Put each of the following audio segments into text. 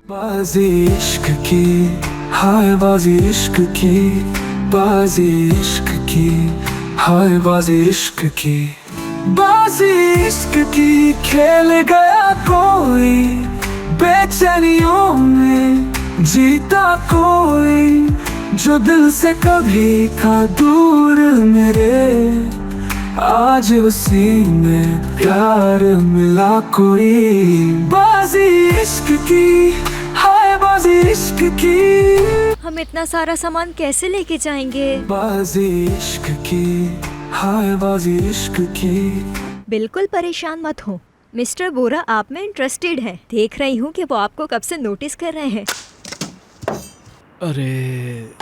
बाजी इश्क की, हाय बाजी इश्क की, बाजी इश्क की, हाय बाजी इश्क की, बाजी इश्क की खेल गया कोई, बेचैनियों में जीता कोई, जो दिल से कभी था दूर मेरे, आज उसी में प्यार मिला कोई, बाजी इश्क की, हाय बाजी इश्क की, हम इतना सारा सामान कैसे लेके जाएंगे? बाजी इश्क की, हाय बाजी इश्क की। बिल्कुल परेशान मत हो, मिस्टर बोरा आप में इंटरेस्टेड है। देख रही हूँ कि वो आपको कब से नोटिस कर रहे हैं। अरे,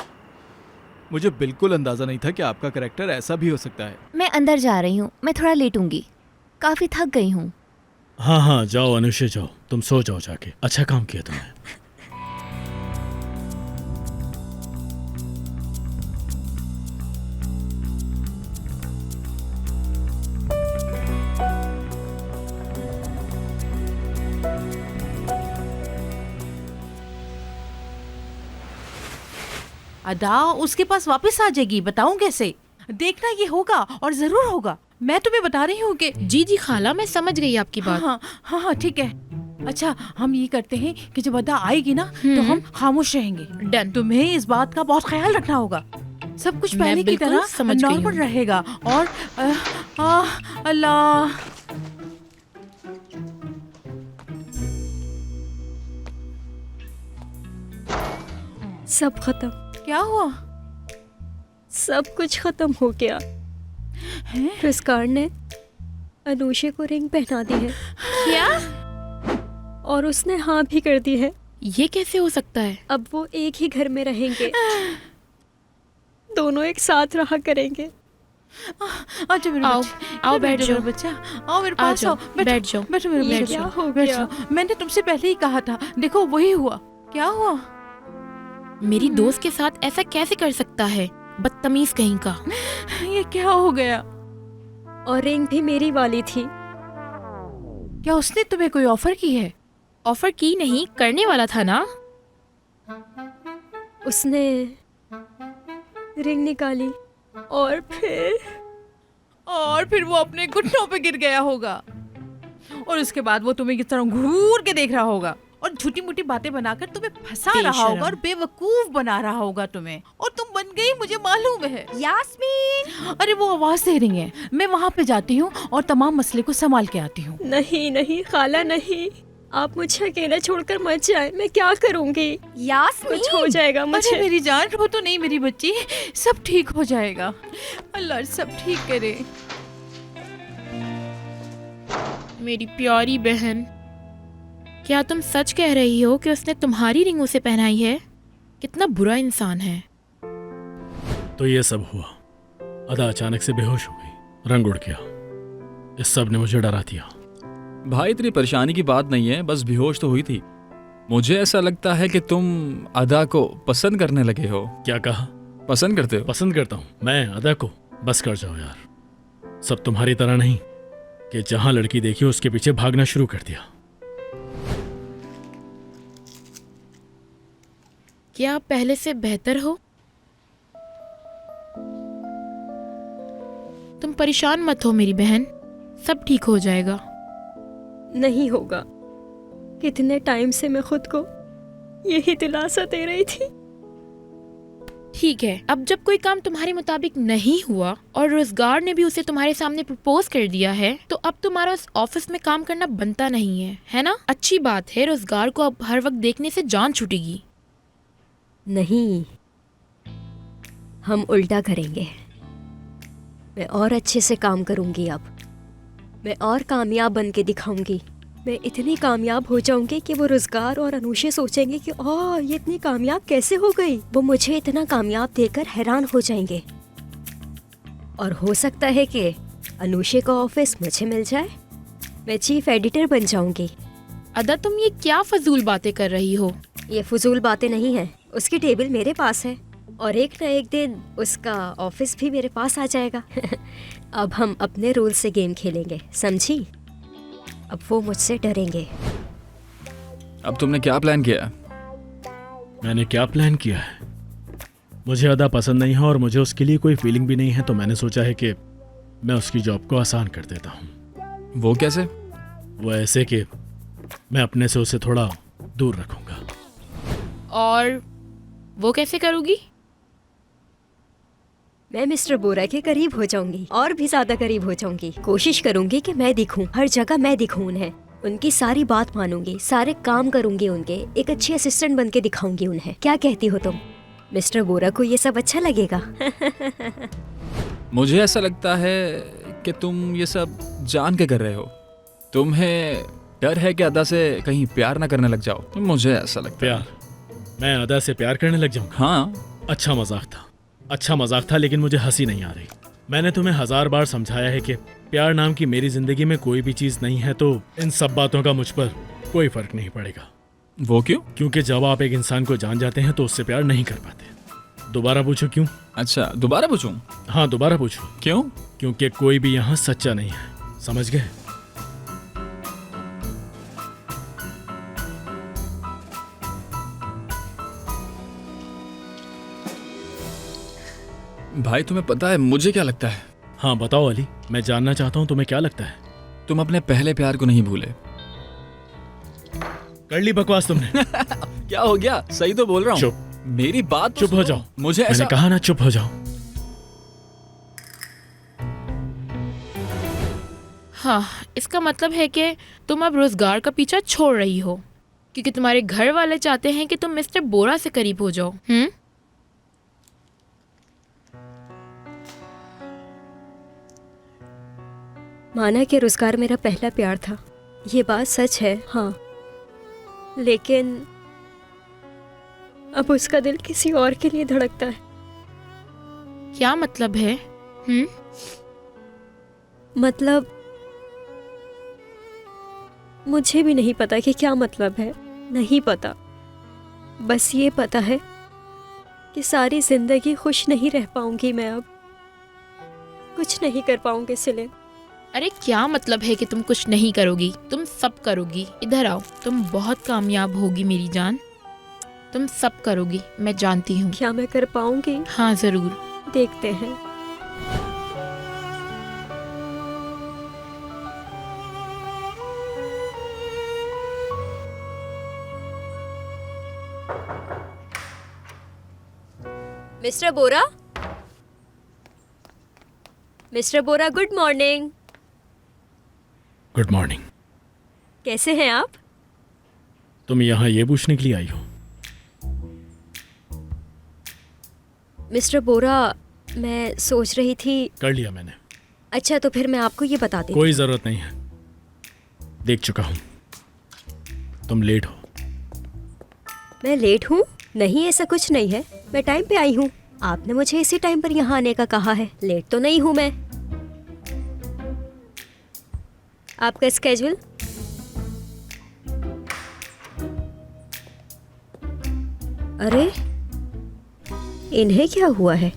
मुझे बिल्कुल अंदाजा नहीं था कि आपका कैरेक्टर ऐसा भी हो सकता है। मैं अंदर जा रही हूँ, मैं थोड़ा लेटूंगी, काफी थक गई हूँ। हाँ हाँ जाओ अनुषे जाओ, तुम सो जाओ जाके। अच्छा काम किया तुमने। अदा उसके पास वापस आ जाएगी, बताऊं कैसे? देखना ये होगा और जरूर होगा। मैं तुम्हें बता रही हूँ कि जी जी खाला, मैं समझ गई आपकी बात। हाँ हाँ हाँ ठीक है। अच्छा हम ये करते हैं कि जब अदा आएगी ना तो हम खामोश रहेंगे। डन। तुम्हें इस बात का बहुत ख्याल रखना होगा। सब कुछ मैं पहले की बिल्कुल तरह समझ गई नॉर्मल हूँ। रहेगा। और अल्लाह, सब खत्म, क्या हुआ? सब कुछ खत्म हो गया। पुरस्कार ने अनुषे को रिंग पहना दी है। क्या? और उसने हाँ भी कर दी है। ये कैसे हो सकता है? अब वो एक ही घर में रहेंगे, दोनों एक साथ रहा करेंगे। अच्छा मेरे आओ, बच्चे, आओ बैठ मेरे जाओ। बच्चा, आओ मेरे आ पास आओ, जाओ, बैठ जाओ। बैठो मेरे ये बच्चे, क्या हो बैठ गया? जाओ। मैंने तुमसे पहले ही कहा था, देखो वही हुआ। क्या हुआ? मेरी दोस्त के साथ ऐसा कैसे कर सकता है, बदतमीज कहीं का। ये क्या हो गया? और रिंग भी मेरी वाली थी। क्या उसने तुम्हें कोई ऑफर की है? ऑफर की नहीं, करने वाला था ना। उसने रिंग निकाली और फिर वो अपने घुटनों पे गिर गया होगा। और उसके बाद वो तुम्हें किस तरह घूर के देख रहा होगा और झूठी मूठी बातें बनाकर तुम्हें फंसा रहा बेशरम। होगा और बेवकूफ बना रहा होगा तुम्हें। और तुम बन गई, मुझे मालूम है। यास्मीन, अरे वो आवाज दे रही है, मैं वहाँ पे जाती हूँ और तमाम मसले को संभाल के आती हूँ। नहीं नहीं खाला नहीं, आप मुझे अकेला छोड़कर मत जाए। मैं क्या करूंगी? यास्मीन, कुछ हो जाएगा अरे मुझे। मेरी जान, रो तो नहीं मेरी बच्ची, सब ठीक हो जाएगा। अल्लाह सब ठीक करे। मेरी प्यारी बहन, क्या तुम सच कह रही हो कि उसने तुम्हारी रिंग उसे पहनाई है? कितना बुरा इंसान है। तो ये सब हुआ। अदा अचानक से बेहोश हो गई, रंग उड़ गया। इस सब ने मुझे डरा दिया। भाई इतनी परेशानी की बात नहीं है, बस बेहोश तो हुई थी। मुझे ऐसा लगता है कि तुम अदा को पसंद करने लगे हो। क्या कहा? पसंद करते हो? पसंद करता हूँ मैं अदा को? बस कर जाओ यार। सब तुम्हारी तरह नहीं कि जहां लड़की देखी उसके पीछे भागना शुरू कर दिया। क्या आप पहले से बेहतर हो? तुम परेशान मत हो मेरी बहन, सब ठीक हो जाएगा। नहीं होगा। कितने टाइम से मैं खुद को यही दिलासा दे रही थी। ठीक है, अब जब कोई काम तुम्हारे मुताबिक नहीं हुआ और रोजगार ने भी उसे तुम्हारे सामने प्रपोज कर दिया है, तो अब तुम्हारा उस ऑफिस में काम करना बनता नहीं है ना? अच्छी बात है, रोजगार को अब हर वक्त देखने से जान छूटेगी। नहीं, हम उल्टा करेंगे। मैं और अच्छे से काम करूंगी। अब मैं और कामयाब बन के दिखाऊंगी। मैं इतनी कामयाब हो जाऊंगी कि वो रोजगार और अनुषे सोचेंगे कि ओह ये इतनी कामयाब कैसे हो गई। वो मुझे इतना कामयाब देखकर हैरान हो जाएंगे। और हो सकता है कि अनुषे का ऑफिस मुझे मिल जाए। मैं चीफ एडिटर बन जाऊंगी। अदा तुम ये क्या फजूल बातें कर रही हो? ये फजूल बातें नहीं हैं। उसकी टेबल मेरे पास है और एक ना एक दिन उसका ऑफिस भी मेरे पास आ जाएगा। अब हम अपने रूल से गेम खेलेंगे, समझी? अब वो मुझसे डरेंगे। अब तुमने क्या प्लान किया? मैंने क्या प्लान किया है? मुझे अदा पसंद नहीं है और मुझे उसके लिए कोई फीलिंग भी नहीं है, तो मैंने सोचा है कि मैं उसकी जॉब को आसान कर देता हूँ। वो कैसे? वो ऐसे कि मैं अपने से उसे थोड़ा दूर रखूंगा। और वो कैसे करोगी? मैं मिस्टर बोरा के करीब हो जाऊंगी, और भी ज्यादा करीब हो जाऊंगी। कोशिश करूंगी कि मैं दिखूं, हर जगह मैं दिखूं उन्हें। उनकी सारी बात मानूंगी, सारे काम करूंगी उनके, एक अच्छी असिस्टेंट बन के दिखाऊंगी उन्हें। क्या कहती हो तुम? मिस्टर बोरा को ये सब अच्छा लगेगा। मुझे ऐसा लगता है कि तुम ये सब जान के कर रहे हो। तुम्हें डर है कि अदा से कहीं प्यार ना करने लग जाओ। मुझे ऐसा लगता है। प्यार? मैं अदा से प्यार करने लग जाऊंगा? हाँ, अच्छा मजाक था, लेकिन मुझे हंसी नहीं आ रही। मैंने तुम्हें 1000 बार समझाया है कि प्यार नाम की मेरी जिंदगी में कोई भी चीज नहीं है, तो इन सब बातों का मुझ पर कोई फर्क नहीं पड़ेगा। वो क्यों? क्योंकि जब आप एक इंसान को जान जाते हैं तो उससे प्यार नहीं कर पाते। दोबारा पूछो क्यों? अच्छा, दोबारा पूछूं? हाँ, दोबारा पूछो। क्यों? क्योंकि कोई भी यहाँ सच्चा नहीं है, समझ गए? भाई तुम्हें पता है मुझे क्या लगता है? हाँ बताओ अली, मैं जानना चाहता हूँ तुम्हें क्या लगता है। तुम अपने पहले प्यार को नहीं भूले। कर ली बकवास तुमने। क्या हो गया? सही तो बोल रहा हूँ। चुप। मेरी बात तो चुप हो सुनो। जाओ। मुझे मैंने ऐसा कहा ना, चुप हो जाओ। हाँ, इसका मतलब है कि तुम अब रोजगार का पीछा छोड़ रही हो क्योंकि तुम्हारे घर वाले चाहते हैं कि तुम मिस्टर बोरा से करीब हो जाओ। माना कि रोजगार मेरा पहला प्यार था, ये बात सच है, हाँ। लेकिन अब उसका दिल किसी और के लिए धड़कता है। क्या मतलब है? मतलब मुझे भी नहीं पता कि क्या मतलब है, नहीं पता। बस ये पता है कि सारी जिंदगी खुश नहीं रह पाऊंगी मैं अब, कुछ नहीं कर पाऊंगी सिले। अरे क्या मतलब है कि तुम कुछ नहीं करोगी? तुम सब करोगी। इधर आओ, तुम बहुत कामयाब होगी मेरी जान, तुम सब करोगी, मैं जानती हूँ। क्या मैं कर पाऊंगी? हाँ जरूर, देखते हैं। मिस्टर बोरा, मिस्टर बोरा, गुड मॉर्निंग। Good morning. कैसे हैं आप? तुम यहाँ ये पूछने के लिए आई हो? मिस्टर बोरा, मैं सोच रही थी। कर लिया मैंने। अच्छा, तो फिर मैं आपको ये बता देती। कोई जरूरत नहीं है, देख चुका हूँ। तुम लेट हो। मैं लेट हूँ? नहीं, ऐसा कुछ नहीं है, मैं टाइम पे आई हूँ। आपने मुझे इसी टाइम पर यहाँ आने का कहा है, लेट तो नहीं हूँ मैं। आपका स्केड्यूल? अरे इन्हें क्या हुआ है?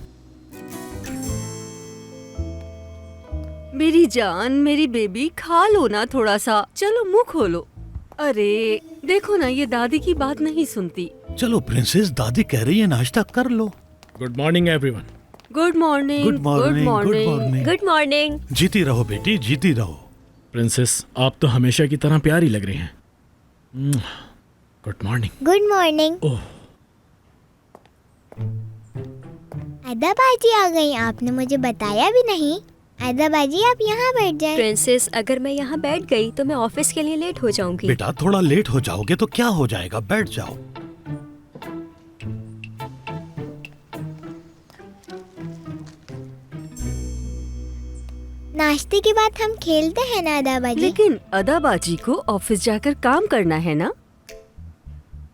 मेरी जान, मेरी बेबी, खा लो ना थोड़ा सा। चलो मुंह खोलो। अरे देखो ना, ये दादी की बात नहीं सुनती। चलो प्रिंसेस, दादी कह रही है नाश्ता कर लो। Good morning everyone. Good morning. Good morning, good morning. Good morning. जीती रहो बेटी, जीती रहो। प्रिंसेस, आप तो हमेशा की तरह प्यारी लग रही हैं। Good morning. Good morning. Oh, Ada बाजी आ गई, आपने मुझे बताया भी नहीं। अदा बाजी, आप यहाँ बैठ जाएं। प्रिंसेस, अगर मैं यहाँ बैठ गई तो मैं ऑफिस के लिए लेट हो जाऊंगी। बेटा थोड़ा लेट हो जाओगे तो क्या हो जाएगा, बैठ जाओ। नाश्ते के बाद हम खेलते हैं ना अदा बाजी? लेकिन अदा बाजी को ऑफिस जाकर काम करना है ना,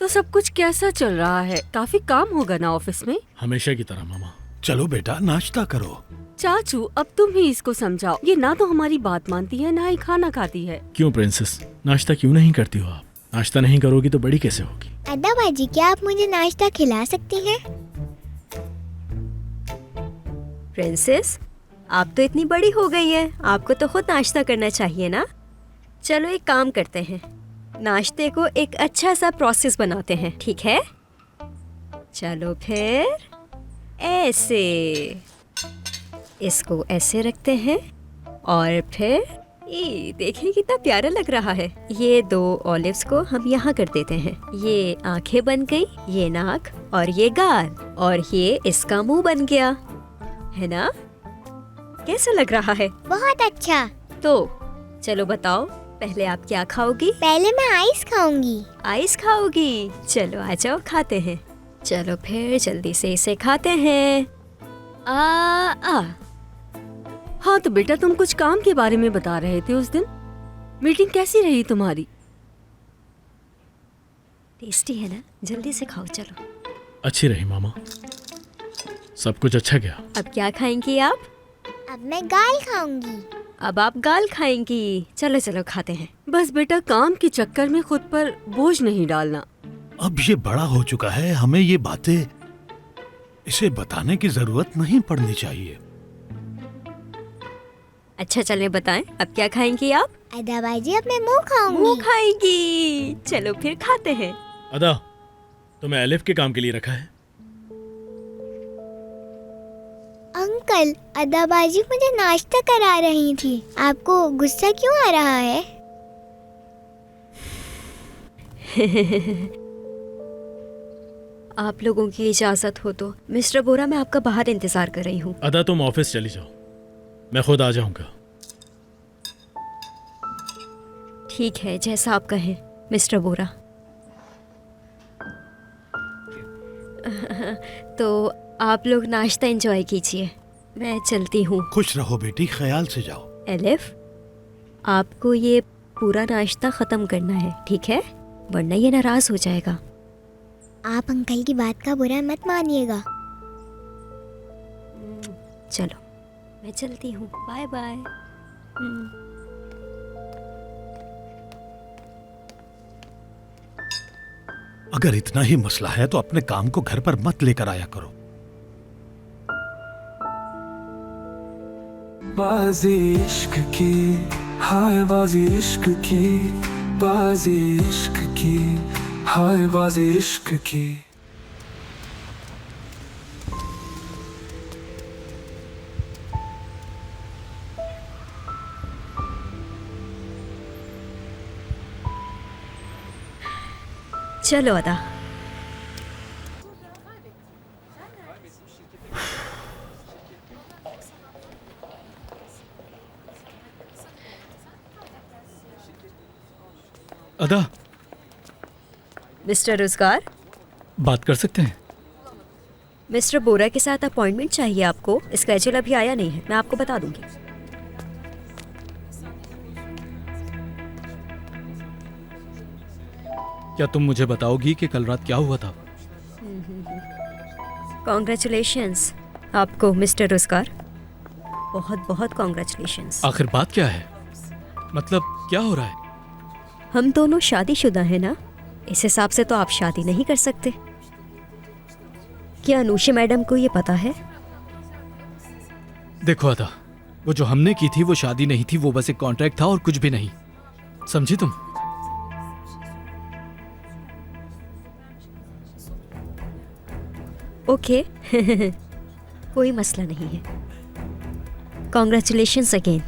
तो सब कुछ कैसा चल रहा है? काफी काम होगा ना ऑफिस में। हमेशा की तरह मामा। चलो बेटा नाश्ता करो। चाचू, अब तुम ही इसको समझाओ। ये ना तो हमारी बात मानती है, ना ही खाना खाती है। क्यों प्रिंसेस, नाश्ता क्यों नहीं करती हो आप? नाश्ता नहीं करोगी तो बड़ी कैसे होगी? अदा बाजी, क्या आप मुझे नाश्ता खिला सकती हैं? प्रिंसेस, आप तो इतनी बड़ी हो गई हैं, आपको तो खुद नाश्ता करना चाहिए ना। चलो एक काम करते हैं, नाश्ते को एक अच्छा सा प्रोसेस बनाते हैं, ठीक है? चलो फिर ऐसे, इसको ऐसे रखते हैं और फिर ये देखिए कितना प्यारा लग रहा है। ये 2 ऑलिव्स को हम यहाँ कर देते हैं। ये आंखें बन गई, ये नाक और ये गाल, और ये इसका मुंह बन गया, है ना? कैसा लग रहा है? बहुत अच्छा। तो चलो बताओ, पहले आप क्या खाओगी? पहले मैं आइस खाऊंगी। आइस खाओगी? चलो आ जाओ, खाते हैं। चलो फिर जल्दी से इसे खाते हैं। आ हाँ तो बेटा, तुम कुछ काम के बारे में बता रहे थे उस दिन। मीटिंग कैसी रही तुम्हारी? टेस्टी है ना? जल्दी से खाओ चलो। अच्छी रही मामा, सब कुछ अच्छा गया। अब क्या खाएंगी आप? अब मैं गाल खाऊंगी। अब आप गाल खाएंगी? चलो चलो खाते हैं। बस बेटा, काम के चक्कर में खुद पर बोझ नहीं डालना। अब ये बड़ा हो चुका है, हमें ये बातें इसे बताने की जरूरत नहीं पड़नी चाहिए। अच्छा चले बताएं, अब क्या खाएंगी आप? अदा बाजी, अब मैं मुंह खाऊंगी। मुंह खाएंगी? चलो फिर खाते हैं। अदा, तुम्हें एलिफ के काम के लिए रखा है। अंकल, अदा बाजी मुझे नाश्ता करा रही थी। आपको गुस्सा क्यों आ रहा है? आप लोगों की इजाजत हो तो मिस्टर बोरा, मैं आपका बाहर इंतजार कर रही हूँ। अदा, तुम ऑफिस चली जाओ, मैं खुद आ जाऊंगा। ठीक है, जैसा आप कहें मिस्टर बोरा। तो आप लोग नाश्ता एंजॉय कीजिए, मैं चलती हूँ। खुश रहो बेटी, ख्याल से जाओ। एलिफ, आपको ये पूरा नाश्ता ख़त्म करना है, ठीक है? वरना ये नाराज़ हो जाएगा। आप अंकल की बात का बुरा मत मानिएगा। चलो मैं चलती हूँ, बाय बाय। अगर इतना ही मसला है तो अपने काम को घर पर मत लेकर आया करो। बाजी इश्क की, हाय बाजी इश्क की, बाजी इश्क की, हाय बाजी इश्क की। चलो अदा। अदा, मिस्टर रोजगार, बात कर सकते हैं? मिस्टर बोरा के साथ अपॉइंटमेंट चाहिए आपको। स्केड्यूल अभी आया नहीं है, मैं आपको बता दूंगी। क्या तुम मुझे बताओगी कि कल रात क्या हुआ था? कॉन्ग्रेचुलेशंस आपको मिस्टर रोजगार, बहुत बहुत कॉन्ग्रेचुलेशंस। आखिर बात क्या है? मतलब क्या हो रहा है? हम दोनों शादीशुदा हैं ना, इस हिसाब से तो आप शादी नहीं कर सकते। क्या अनुषा मैडम को ये पता है? देखो अदा, वो जो हमने की थी वो शादी नहीं थी, वो बस एक कॉन्ट्रैक्ट था और कुछ भी नहीं, समझी तुम? ओके कोई मसला नहीं है। Congratulations again.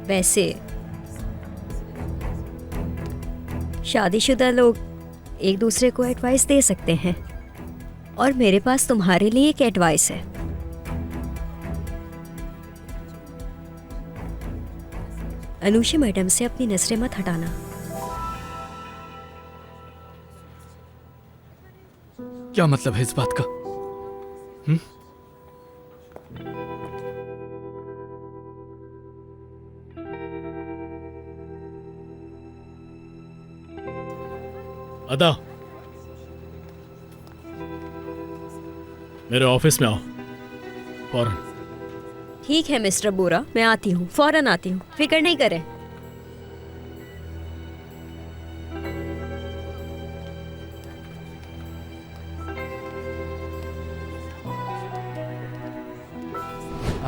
वैसे शादीशुदा लोग एक दूसरे को एडवाइस दे सकते हैं, और मेरे पास तुम्हारे लिए एक एडवाइस है। अनुषा मैडम से अपनी नजरें मत हटाना। क्या मतलब है इस बात का? अदा, मेरे ऑफिस में आओ फौरन। ठीक है मिस्टर बोरा, मैं आती हूँ, फौरन आती हूँ, फिक्र नहीं करें।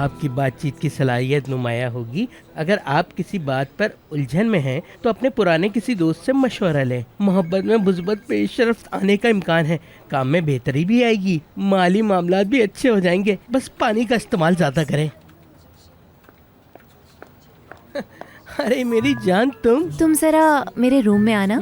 आपकी बातचीत की सलाहियत नुमाया होगी। अगर आप किसी बात पर उलझन में हैं तो अपने पुराने किसी दोस्त से मशवरा लें। मोहब्बत में मुस्बत पेशरफ्त आने का इम्कान है, काम में बेहतरी भी आएगी, माली मामलात भी अच्छे हो जाएंगे। बस पानी का इस्तेमाल ज़्यादा करें। अरे मेरी जान, तुम जरा मेरे रूम में आना।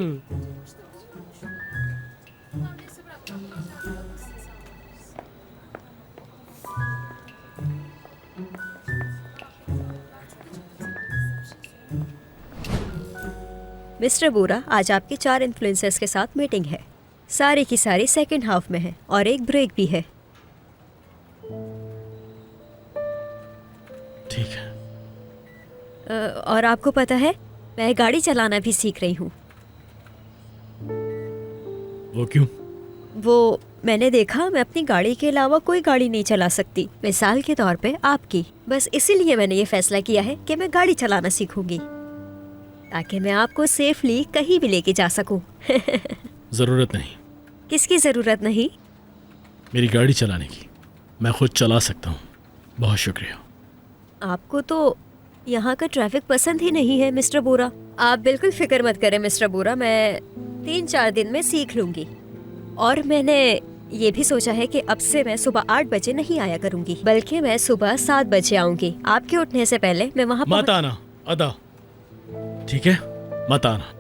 मिस्टर बोरा, आज आपके 4 इन्फ्लुएंसर्स के साथ मीटिंग है। सारी की सारी सेकंड हाफ में है और एक ब्रेक भी है। ठीक है। और आपको पता है, मैं गाड़ी चलाना भी सीख रही हूँ। वो क्यों? वो मैंने देखा मैं अपनी गाड़ी के अलावा कोई गाड़ी नहीं चला सकती, मिसाल के तौर पे आपकी। बस इसीलिए मैंने ये फैसला किया है कि मैं गाड़ी चलाना सीखूंगी ताकि मैं आपको सेफली कहीं भी लेके जा सकूं। जरूरत नहीं। किसकी जरूरत नहीं? मेरी गाड़ी चलाने की। मैं खुद चला सकता हूँ। बहुत शुक्रिया। आपको तो यहाँ का ट्रैफिक पसंद ही नहीं है मिस्टर बोरा। आप बिल्कुल फिक्र मत करें मिस्टर बोरा, मैं 3-4 दिन में सीख लूंगी। और मैंने ये भी सोचा है कि अब से मैं सुबह 8 बजे नहीं आया करूंगी, बल्कि मैं सुबह 7 बजे आऊंगी। आपके उठने से पहले मैं वहाँ मत आना अदा, ठीक है? मत आना।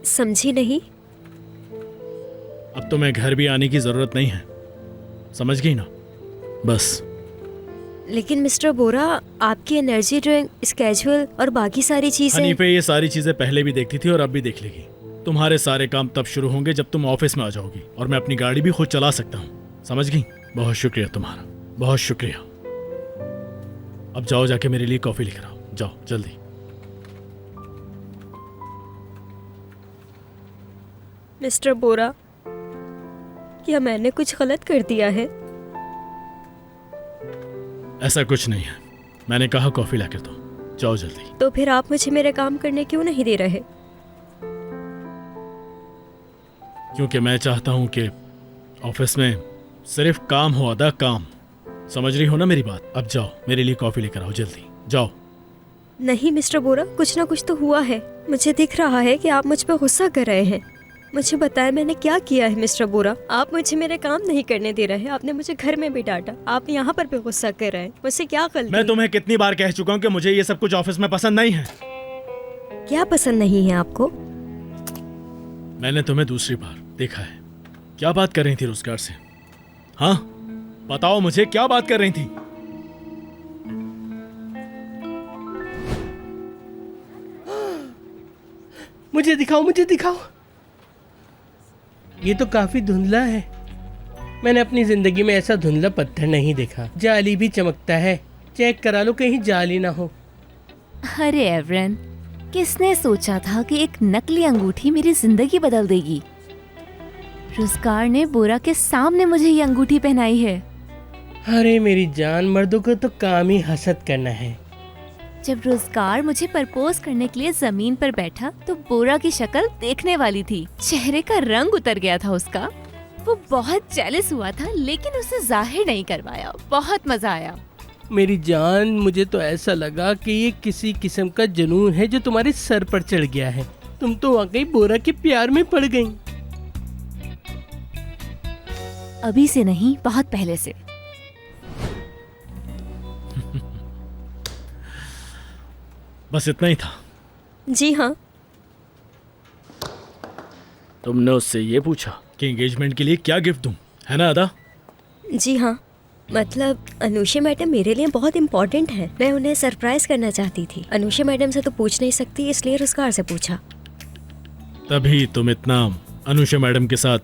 समझी नहीं? अब तो मैं घर भी आने की जरूरत नहीं है, समझ गई ना? बस। लेकिन मिस्टर बोरा, आपकी एनर्जी ड्रिंक, स्केजुअल और बाकी सारी चीजें। हनीफे ये सारी चीजें पहले भी देखती थी और अब भी देख लेगी। तुम्हारे सारे काम तब शुरू होंगे जब तुम ऑफिस में आ जाओगी और मैं अपनी गाड़ी भी खुद चला सकता हूँ। समझ गई? बहुत शुक्रिया तुम्हारा, बहुत शुक्रिया। अब जाओ, जाके मेरे लिए कॉफी लेकर आओ। जाओ जल्दी। मिस्टर बोरा, क्या मैंने कुछ गलत कर दिया है? ऐसा कुछ नहीं है। मैंने कहा कॉफी लाकर दो। जाओ जल्दी। तो फिर आप मुझे मेरे काम करने क्यों नहीं दे रहे? क्योंकि मैं चाहता हूं कि ऑफिस में सिर्फ काम हो, अदा काम। समझ रही हो ना मेरी बात? अब जाओ, मेरे लिए कॉफी लेकर आओ जल्दी। जाओ। नहीं मिस्टर बोरा, कुछ ना कुछ तो हुआ है। मुझे दिख रहा है कि आप मुझ पर गुस्सा कर रहे हैं। मुझे बताएं मैंने क्या किया है मिस्टर बोरा? आप मुझे मेरे काम नहीं करने दे रहे। आपने मुझे घर में भी डांटा, आप यहाँ पर भी गुस्सा कर रहे हैं। मुझसे क्या गलती? मैं तुम्हें कितनी बार कह चुका हूँ कि मुझे ये सब कुछ ऑफिस में पसंद नहीं है। क्या पसंद नहीं है आपको? मैंने तुम्हें दूसरी बार देखा है। क्या बात कर रही थी रोजगार से? हाँ बताओ मुझे, क्या बात कर रही थी? मुझे दिखाओ, मुझे दिखाओ। ये तो काफी धुंधला है। मैंने अपनी जिंदगी में ऐसा धुंधला पत्थर नहीं देखा। जाली भी चमकता है, चेक करा लो कहीं जाली ना हो। अरे एवरन, किसने सोचा था कि एक नकली अंगूठी मेरी जिंदगी बदल देगी? रोजगार ने बोरा के सामने मुझे ये अंगूठी पहनाई है। अरे मेरी जान, मर्दों को तो काम ही हसद करना है। जब रोजगार मुझे प्रपोज करने के लिए जमीन पर बैठा तो बोरा की शक्ल देखने वाली थी। चेहरे का रंग उतर गया था उसका। वो बहुत जेलस हुआ था लेकिन उसे जाहिर नहीं करवाया। बहुत मजा आया। मेरी जान, मुझे तो ऐसा लगा कि ये किसी किस्म का जुनून है जो तुम्हारे सर पर चढ़ गया है। तुम तो वाकई बोरा के प्यार में पड़ गई। अभी से नहीं, बहुत पहले से। बस इतना ही था? जी हाँ। तुमने उससे ये पूछा कि एंगेजमेंट के लिए क्या गिफ्ट दूं, है ना अदा? जी हाँ, मतलब अनुषा मैडम मेरे लिए बहुत इम्पोर्टेंट है। मैं उन्हें सरप्राइज करना चाहती थी। अनुषा मैडम से तो पूछ नहीं सकती, इसलिए रोजगार से पूछा। तभी तुम इतना अनुषा मैडम के साथ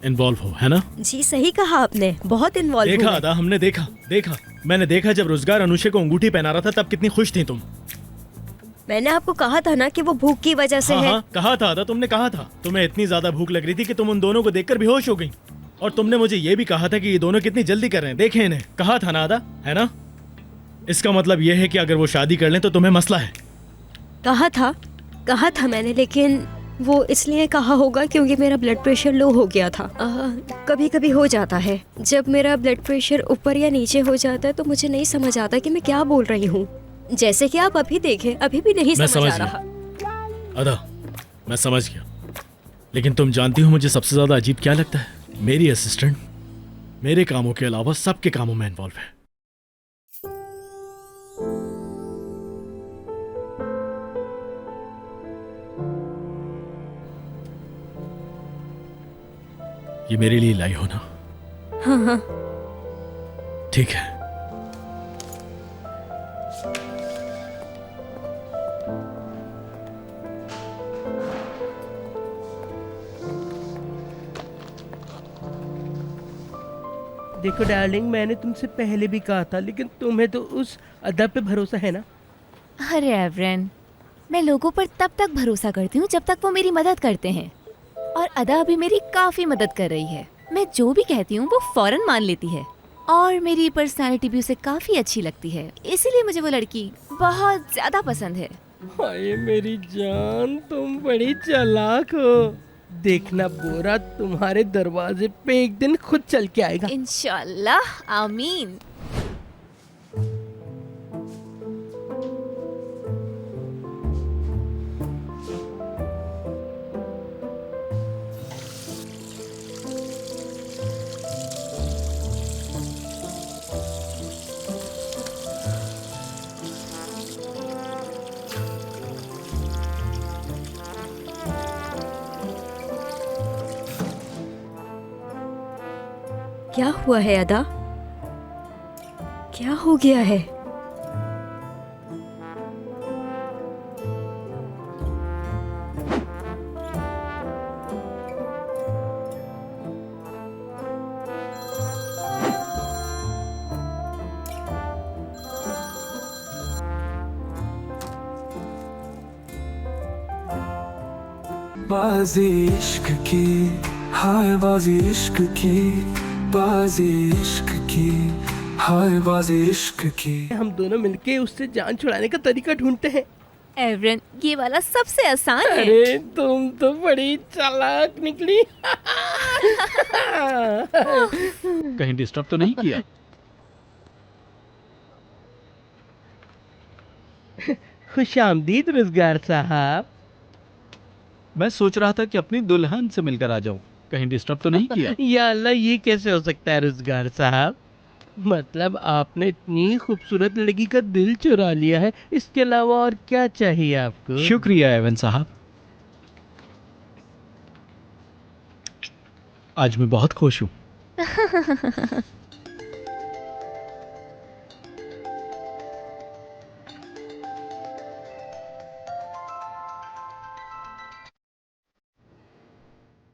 इन्वॉल्व हो, है ना? जी सही कहा आपने, बहुत इन्वॉल्व। देखा अदा, हमने देखा। मैंने देखा जब रोजगार अनुषा को अंगूठी पहना रहा था तब कितनी खुश थी तुम। मैंने आपको कहा था ना कि वो भूख की वजह से है। हाँ, कहा था अदा, तुमने कहा था। तुम्हें इतनी ज्यादा भूख लग रही थी कि तुम उन दोनों को देखकर बेहोश हो गई। और तुमने मुझे ये भी कहा था कि ये दोनों कितनी जल्दी कर रहे हैं, देखें इन्हें। कहा था ना अदा, है ना? इसका मतलब ये है कि अगर वो शादी कर लें तो तुम्हें मसला है। कहा था मैंने, लेकिन वो इसलिए कहा होगा क्योंकि मेरा ब्लड प्रेशर लो हो गया था। कभी कभी हो जाता है, जब मेरा ब्लड प्रेशर ऊपर या नीचे हो जाता है तो मुझे नहीं समझ आता कि मैं क्या बोल रही हूँ। जैसे कि आप अभी देखें, अभी भी नहीं समझ आ रहा। अदा, मैं समझ गया, लेकिन तुम जानती हो मुझे सबसे ज्यादा अजीब क्या लगता है? मेरी असिस्टेंट मेरे कामों के अलावा सबके कामों में इन्वॉल्व है। ये मेरे लिए लाई हो ना? हाँ हाँ। ठीक है। देखो डार्लिंग, मैंने तुमसे पहले भी कहा था, लेकिन तुम्हें तो उस अदब पे भरोसा है ना। अरे एवरेन, मैं लोगों पर तब तक भरोसा करती हूँ जब तक वो मेरी मदद करते हैं, और अदा अभी मेरी काफी मदद कर रही है। मैं जो भी कहती हूँ वो फौरन मान लेती है, और मेरी पर्सनालिटी भी उसे काफी अच्छी लगती है, इसीलिए मुझे वो लड़की बहुत ज्यादा पसंद है। हाय मेरी जान, तुम बड़ी चालाक हो। देखना बोरा तुम्हारे दरवाजे पे एक दिन खुद चल के आएगा। इंशाल्लाह, आमीन। क्या हुआ है अदा? क्या हो गया है? बाजी इश्क की, हाय बाजी इश्क की, बाजी इश्क की, हाय बाजी इश्क की। हम दोनों मिलके उससे जान छुड़ाने का तरीका ढूंढते हैं। एवरेन, ये वाला सबसे आसान है। अरे तुम तो बड़ी चालाक निकली। कहीं डिस्टर्ब तो नहीं किया? खुश आमदीद रोजगार साहब। मैं सोच रहा था कि अपनी दुल्हन से मिलकर आ जाऊं। कहीं डिस्टर्ब तो नहीं किया? या अल्लाह, ये कैसे हो सकता है रोजगार साहब? मतलब आपने इतनी खूबसूरत लड़की का दिल चुरा लिया है, इसके अलावा और क्या चाहिए आपको? शुक्रिया एवन साहब, आज मैं बहुत खुश हूँ।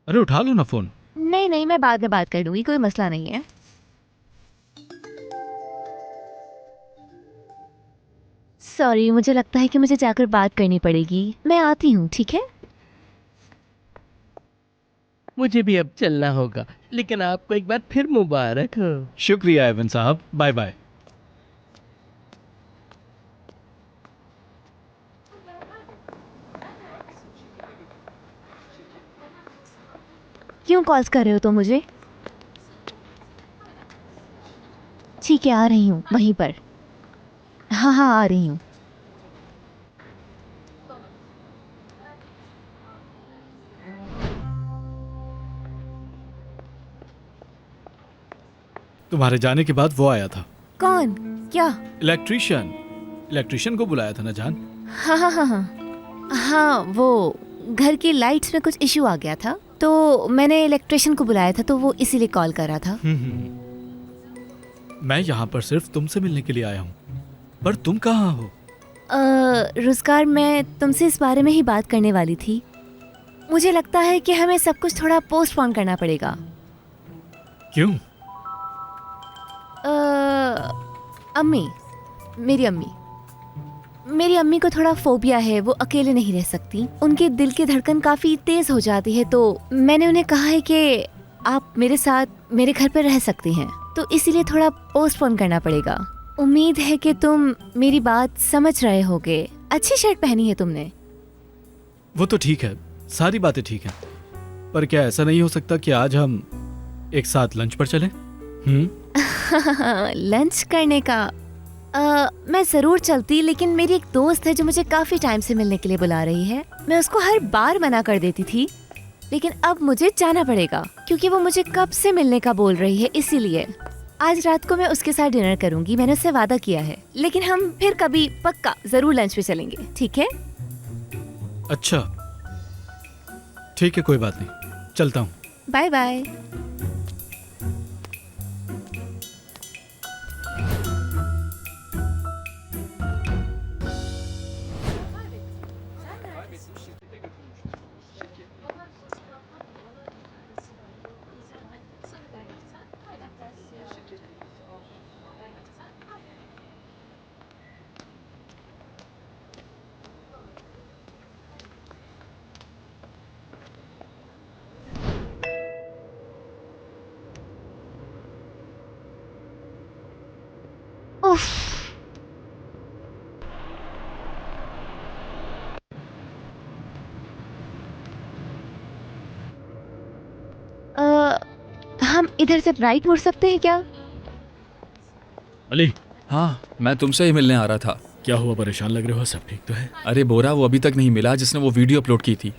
अरे उठा लो ना फोन। नहीं नहीं, मैं बाद में बात कर लूंगी, कोई मसला नहीं है। सॉरी, मुझे लगता है कि मुझे जाकर बात करनी पड़ेगी। मैं आती हूँ, ठीक है? मुझे भी अब चलना होगा, लेकिन आपको एक बार फिर मुबारक हो। शुक्रिया एवन साहब, बाय बाय। क्यों कॉल्स कर रहे हो तुम मुझे? ठीक है, आ रही हूँ वहीं पर। हाँ हाँ, आ रही हूँ। तुम्हारे जाने के बाद वो आया था। कौन? क्या? इलेक्ट्रिशियन को बुलाया था ना जान? हाँ हाँ हाँ हाँ हाँ, वो घर की लाइट्स में कुछ इशू आ गया था, तो मैंने इलेक्ट्रिशियन को बुलाया था, तो वो इसीलिए कॉल कर रहा था। मैं यहाँ पर सिर्फ तुमसे मिलने के लिए आया हूँ, पर तुम कहाँ हो? रोजगार, मैं तुमसे इस बारे में ही बात करने वाली थी। मुझे लगता है कि हमें सब कुछ थोड़ा पोस्टपोन करना पड़ेगा। क्यों? अम्मी, मेरी अम्मी को थोड़ा फोबिया है, वो अकेले नहीं रह सकती। उनके दिल की धड़कन काफ़ी तेज़ हो जाती है, तो मैंने उन्हें कहा है कि आप मेरे साथ मेरे घर पर रह सकती हैं, तो इसीलिए थोड़ा पोस्टपोन करना पड़ेगा। उम्मीद है कि तुम मेरी बात समझ रहे होगे। अच्छी शर्ट पहनी है तुमने। वो तो ठीक है, सारी बातें ठीक हैं, पर क्या ऐसा नहीं हो सकता कि आज हम एक साथ लंच पर चलें? लंच करने का मैं जरूर चलती, लेकिन मेरी एक दोस्त है जो मुझे काफी टाइम से मिलने के लिए बुला रही है। मैं उसको हर बार मना कर देती थी, लेकिन अब मुझे जाना पड़ेगा क्योंकि वो मुझे कब से मिलने का बोल रही है। इसीलिए आज रात को मैं उसके साथ डिनर करूंगी, मैंने उससे वादा किया है। लेकिन हम फिर कभी पक्का जरूर लंच पे चलेंगे, ठीक है? अच्छा ठीक है, कोई बात नहीं, चलता हूँ। Bye bye. उफ। हम इधर से राइट मुड़ सकते हैं क्या? अली, हाँ, मैं तुमसे ही मिलने आ रहा था। क्या हुआ, परेशान लग रहे हो? सब ठीक तो है? अरे बोरा, वो अभी तक नहीं मिला जिसने वो वीडियो अपलोड की थी।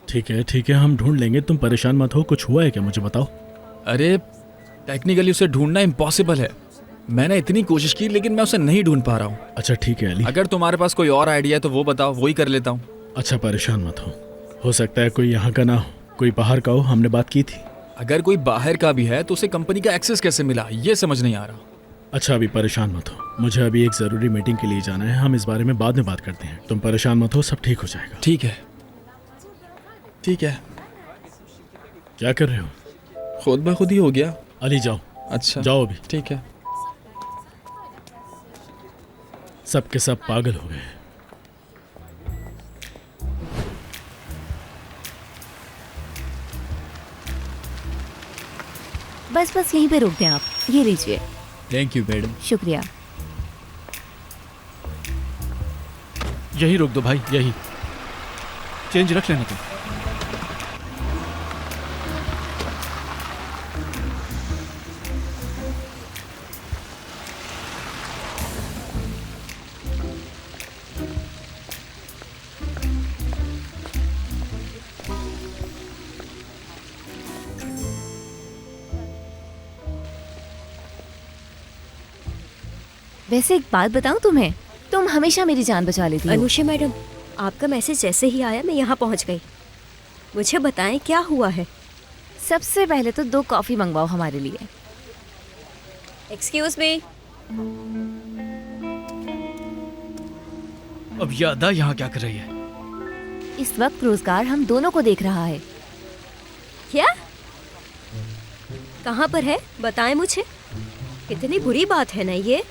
ठीक है, हम ढूंढ लेंगे, तुम परेशान मत हो। कुछ हुआ है क्या, मुझे बताओ। अरे टेक्निकली उसे ढूंढना इम्पॉसिबल है। मैंने इतनी कोशिश की लेकिन मैं उसे नहीं ढूंढ पा रहा हूँ। अच्छा ठीक है अली, अगर तुम्हारे पास कोई और आइडिया है तो वो बताओ, वही कर लेता हूँ। अच्छा परेशान मत हो सकता है कोई यहाँ का ना हो, कोई बाहर का हो। हमने बात की थी। अगर कोई बाहर का भी है तो उसे कंपनी का एक्सेस कैसे मिला, ये समझ नहीं आ रहा। अच्छा अभी परेशान मत हो, मुझे अभी एक ज़रूरी मीटिंग के लिए जाना है। हम इस बारे में बाद में बात करते हैं। तुम परेशान मत हो, सब ठीक हो जाएगा। ठीक है ठीक है। क्या कर रहे हो? खुद ब खुद ही हो गया। अली जाओ। अच्छा जाओ अभी। ठीक है। सब के सब पागल हो गए। बस यहीं पे रोक दें आप। ये लीजिए। Thank you madam. शुक्रिया। यही रोक दो भाई, यही। चेंज रख लेना तुम। वैसे एक बात बताऊं तुम्हें, तुम हमेशा मेरी जान बचा लेती हो। अनुषा मैडम, आपका मैसेज जैसे ही आया मैं यहाँ पहुँच गई। मुझे बताएं क्या हुआ है। सबसे पहले तो 2 कॉफी मंगवाओ हमारे लिए। Excuse me. अब ये अदा यहाँ क्या कर रही है? इस वक्त रोजगार हम दोनों को देख रहा है। क्या? कहाँ पर है, बताएं मुझे। कितनी बुरी बात है ना ये।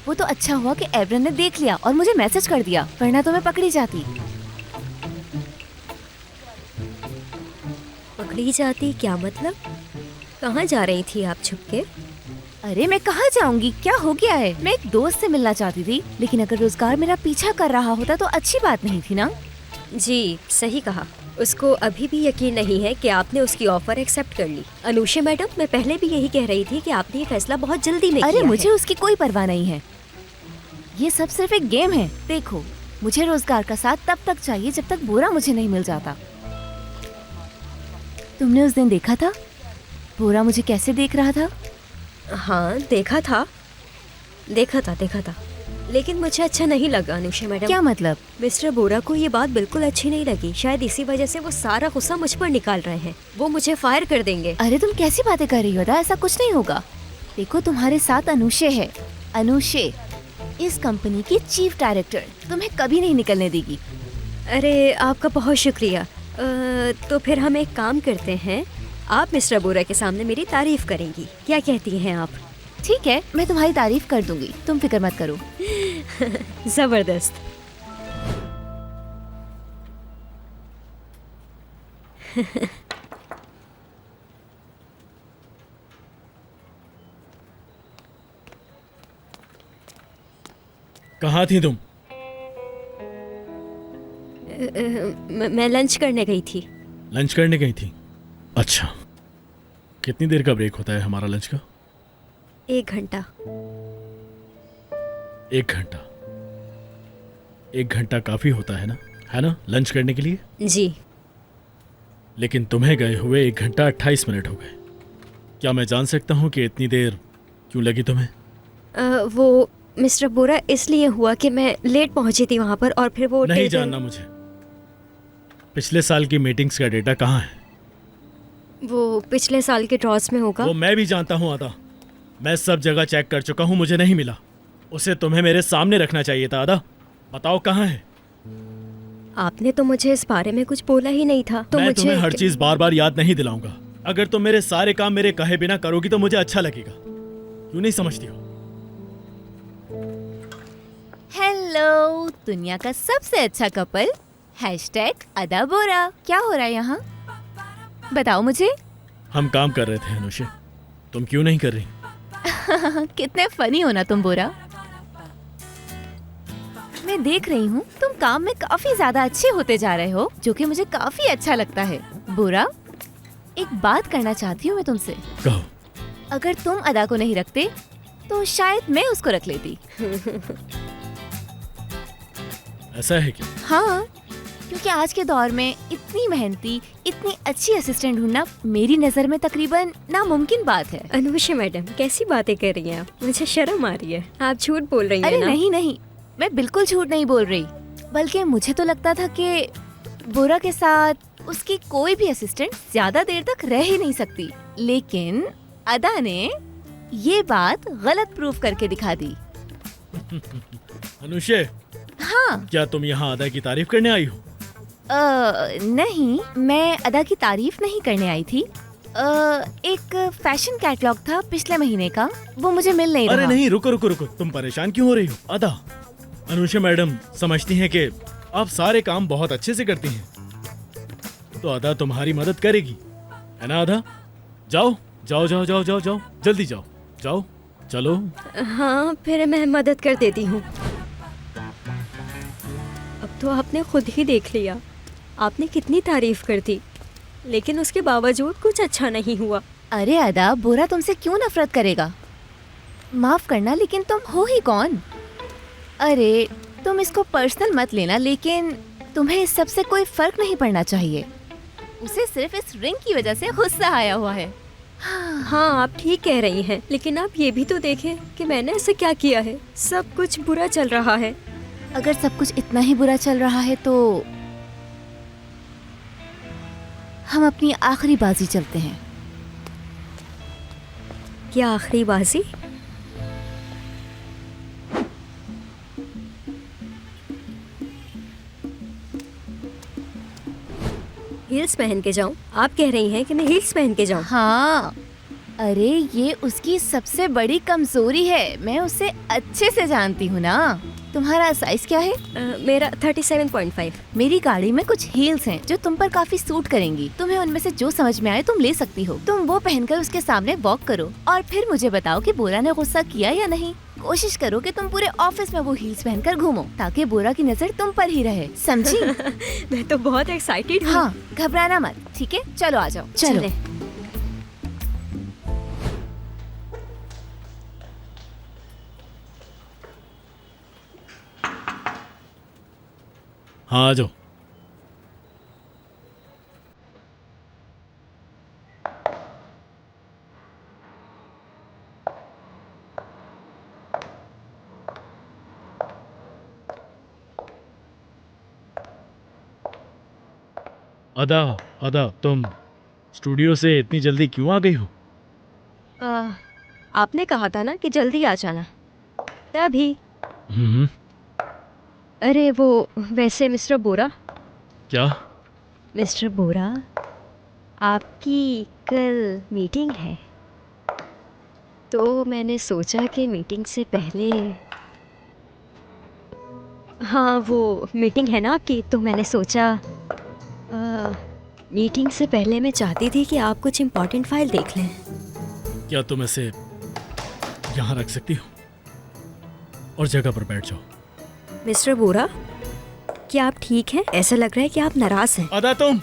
वो तो अच्छा हुआ कि एवरन ने देख लिया और मुझे मैसेज कर दिया, वरना तो मैं पकड़ी जाती। पकड़ी जाती क्या मतलब? कहाँ जा रही थी आप छुपके? अरे मैं कहाँ जाऊंगी, क्या हो गया है? मैं एक दोस्त से मिलना चाहती थी, लेकिन अगर रोजगार मेरा पीछा कर रहा होता तो अच्छी बात नहीं थी ना। जी सही कहा। उसको अभी भी यकीन नहीं है कि आपने उसकी ऑफर एक्सेप्ट कर ली। अनुषा मैडम, मैं पहले भी यही कह रही थी कि आपने ये फैसला बहुत जल्दी में अरे किया मुझे है। उसकी कोई परवाह नहीं है। ये सब सिर्फ एक गेम है। देखो, मुझे रोजगार का साथ तब तक चाहिए जब तक बोरा मुझे नहीं मिल जाता। तुमने उस दिन देखा था बोरा मुझे कैसे देख रहा था? हाँ देखा था। लेकिन मुझे अच्छा नहीं लगा अनुषा मैडम। क्या मतलब? मिस्टर बोरा को ये बात बिल्कुल अच्छी नहीं लगी। शायद इसी वजह से वो सारा गुस्सा मुझ पर निकाल रहे हैं। वो मुझे फायर कर देंगे। अरे तुम कैसी बातें कर रही हो? ऐसा कुछ नहीं होगा। देखो तुम्हारे साथ अनुषे है। अनुषे इस कंपनी की चीफ डायरेक्टर, तुम्हें कभी नहीं निकलने देगी। अरे आपका बहुत शुक्रिया। तो फिर हम एक काम करते हैं, आप मिस्टर बोरा के सामने मेरी तारीफ करेंगी, क्या कहती हैं आप? ठीक है, मैं तुम्हारी तारीफ कर दूंगी, तुम फिक्र मत करो। जबरदस्त। कहाँ थी तुम? मैं लंच करने गई थी। लंच करने गई थी? अच्छा, कितनी देर का ब्रेक होता है हमारा लंच का? 1 घंटा। 1 घंटा? 1 घंटा काफी होता है ना लंच करने के लिए? जी। लेकिन तुम्हें गए हुए 1 घंटा 28 मिनट हो गए। क्या मैं जान सकता हूँ कि इतनी देर क्यों लगी तुम्हें? वो मिस्टर बोरा इसलिए हुआ कि मैं लेट पहुंची थी वहां पर, और फिर वो नहीं जानना मुझे। पिछले साल की मीटिंग्स का डेटा कहाँ है? वो पिछले साल के ड्रॉस में होगा। वो मैं भी जानता हूँ आदा। मैं सब जगह चेक कर चुका हूँ, मुझे नहीं मिला। उसे तुम्हें मेरे सामने रखना चाहिए था आदा। बताओ कहाँ है? आपने तो मुझे इस बारे में कुछ बोला ही नहीं था। तो मैं मुझे तुम्हें हर चीज बार बार याद नहीं दिलाऊंगा। अगर तुम मेरे सारे काम मेरे कहे बिना करोगी तो मुझे अच्छा लगेगा। क्यों नहीं समझती हो? हेलो, दुनिया का सबसे अच्छा कपल #अदा बोरा। क्या हो रहा है यहाँ? बताओ मुझे। हम काम कर रहे थे अनुषे, तुम क्यों नहीं कर रही? कितने फनी हो ना तुम बोरा। मैं देख रही हूँ तुम काम में काफी ज्यादा अच्छे होते जा रहे हो, जो कि मुझे काफी अच्छा लगता है। बोरा, एक बात करना चाहती हूँ मैं तुमसे। कहो। अगर तुम अदा को नहीं रखते तो शायद मैं उसको रख लेती। ऐसा है क्या? हाँ, क्योंकि आज के दौर में इतनी मेहनती, इतनी अच्छी असिस्टेंट ढूंढना मेरी नजर में तकरीबन नामुमकिन बात है। अनुषा मैडम, कैसी बातें कर रही हैं आप? मुझे शर्म आ रही है। आप झूठ बोल रही हैं अरे ना? नहीं, मैं बिल्कुल झूठ नहीं बोल रही। बल्कि मुझे तो लगता था कि बोरा के साथ उसकी कोई भी असिस्टेंट ज्यादा देर तक रह ही नहीं सकती, लेकिन अदा ने ये बात गलत प्रूफ करके दिखा दी। अनुषे, हाँ। क्या तुम यहाँ अदा की तारीफ करने आई हो? नहीं, मैं अदा की तारीफ नहीं करने आई थी। एक फैशन कैटलॉग था पिछले महीने का, वो मुझे मिल नहीं रहा। अरे नहीं, रुको, तुम परेशान क्यों हो रही हो? अदा, अनुषा मैडम समझती हैं कि आप सारे काम बहुत अच्छे से करती हैं, तो अदा तुम्हारी मदद करेगी, है ना अदा? जाओ, जल्दी जाओ, चलो। हाँ, फिर मैं मदद कर देती हूँ। अब तो आपने खुद ही देख लिया, आपने कितनी तारीफ कर दी, लेकिन उसके बावजूद कुछ अच्छा नहीं हुआ। अरे अदा, बोरा तुमसे क्यों नफरत करेगा? माफ करना, लेकिन तुम हो ही कौन? अरे तुम इसको पर्सनल मत लेना, लेकिन तुम्हें इस सब से कोई फर्क नहीं पड़ना चाहिए। उसे सिर्फ इस रिंग की वजह से गुस्सा आया हुआ है। हाँ, आप ठीक कह रही हैं, लेकिन आप ये भी तो देखें कि मैंने ऐसे क्या किया है। सब कुछ बुरा चल रहा है। अगर सब कुछ इतना ही बुरा चल रहा है तो हम अपनी आखिरी बाजी चलते हैं। क्या आखिरी बाजी? हील्स पहन के जाऊं? आप कह रही हैं कि मैं हील्स पहन के जाऊं? हाँ, अरे ये उसकी सबसे बड़ी कमजोरी है, मैं उसे अच्छे से जानती हूँ ना। तुम्हारा साइज क्या है? मेरा 37.5। मेरी गाड़ी में कुछ हील्स हैं जो तुम पर काफी सूट करेंगी। तुम्हें उनमें से जो समझ में आए तुम ले सकती हो। तुम वो पहनकर उसके सामने वॉक करो और फिर मुझे बताओ कि बोरा ने गुस्सा किया या नहीं। कोशिश करो कि तुम पूरे ऑफिस में वो हील्स पहनकर घूमो, ताकि बोरा की नजर तुम पर ही रहे, समझी? मैं तो बहुत एक्साइटेड हूँ। हाँ, घबराना मत, ठीक है? चलो आ जाओ। चलो। हाँ, आ जाओ। अदा, तुम स्टूडियो से इतनी जल्दी क्यों आ गई हो? आपने कहा था ना कि जल्दी आ जाना, तभी। अरे वो वैसे मिस्टर बोरा। क्या? मिस्टर बोरा, आपकी कल मीटिंग है, तो मैंने सोचा कि मीटिंग से पहले। हाँ, वो मीटिंग है ना आपकी, तो मैंने सोचा मीटिंग से पहले मैं चाहती थी कि आप कुछ इम्पोर्टेंट फाइल देख लें। क्या तुम ऐसे यहाँ रख सकती हो? और जगह पर बैठ जाओ। मिस्टर बोरा, क्या आप ठीक हैं? ऐसा लग रहा है कि आप नाराज हैं। अदा, तुम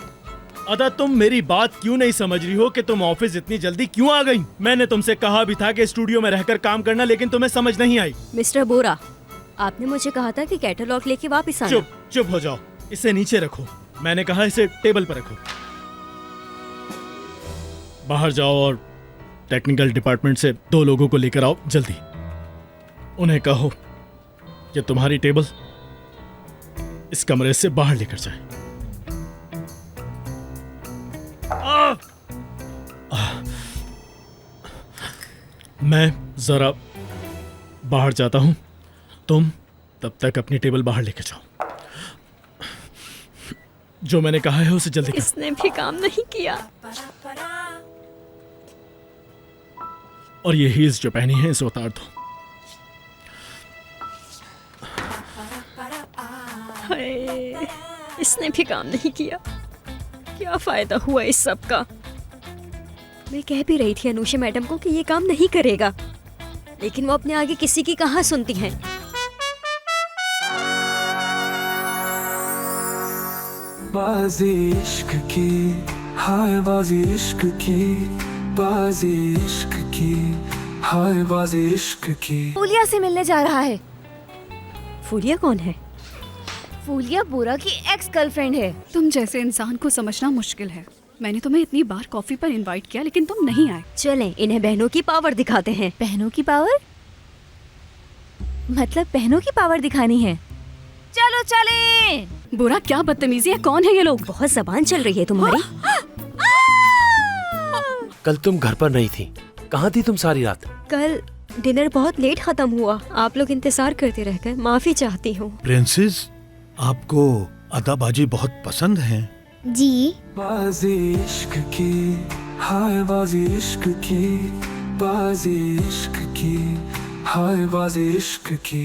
अदा तुम मेरी बात क्यों नहीं समझ रही हो कि तुम ऑफिस इतनी जल्दी क्यों आ गई? मैंने तुमसे कहा भी था कि स्टूडियो में रहकर काम करना, लेकिन तुम्हें समझ नहीं आई। मिस्टर बोरा, आपने मुझे कहा था कि कैटलॉग लेके वापस आना। चुप हो जाओ, इसे नीचे रखो। मैंने कहा इसे टेबल पर रखो। बाहर जाओ और टेक्निकल डिपार्टमेंट से 2 लोगों को लेकर आओ जल्दी। उन्हें कहो कि तुम्हारी टेबल इस कमरे से बाहर लेकर जाए। मैं जरा बाहर जाता हूं, तुम तब तक अपनी टेबल बाहर लेकर जाओ। जो मैंने कहा है उसे जल्दी करो। इसने भी काम नहीं किया। और ये हील्स जो पहनी है इसे उतार दो। हाय, इसने भी काम नहीं किया। क्या फायदा हुआ इस सब का? मैं कह भी रही थी अनुषा मैडम को कि ये काम नहीं करेगा, लेकिन वो अपने आगे किसी की कहाँ सुनती हैं। बाजी इश्क की, हाय बाजी इश्क की, बाजी इश्क की, हाय बाजी इश्क की। फूलिया से मिलने जा रहा है। फूलिया कौन है? फूलिया बोरा की एक्स गर्लफ्रेंड है। तुम जैसे इंसान को समझना मुश्किल है। मैंने तुम्हें इतनी बार कॉफी पर इनवाइट किया, लेकिन तुम नहीं आए। चलें, इन्हें बहनों की पावर दिखाते हैं। बहनों की पावर? मतलब बहनों की पावर दिखानी है? चलो चलें। बुरा, क्या बदतमीजी है। कौन है ये लोग? बहुत जबान चल रही है तुम्हारी। कल तुम घर पर नहीं थी, कहाँ थी तुम सारी रात? कल डिनर बहुत लेट खत्म हुआ, आप लोग इंतजार करते रह गए, माफी चाहती हूँ। प्रिंसेस, आपको अदाबाजी बहुत पसंद है? जी। बाजी इश्क की, हाय बाजी इश्क की, बाजी इश्क की, हाय बाजी इश्क की।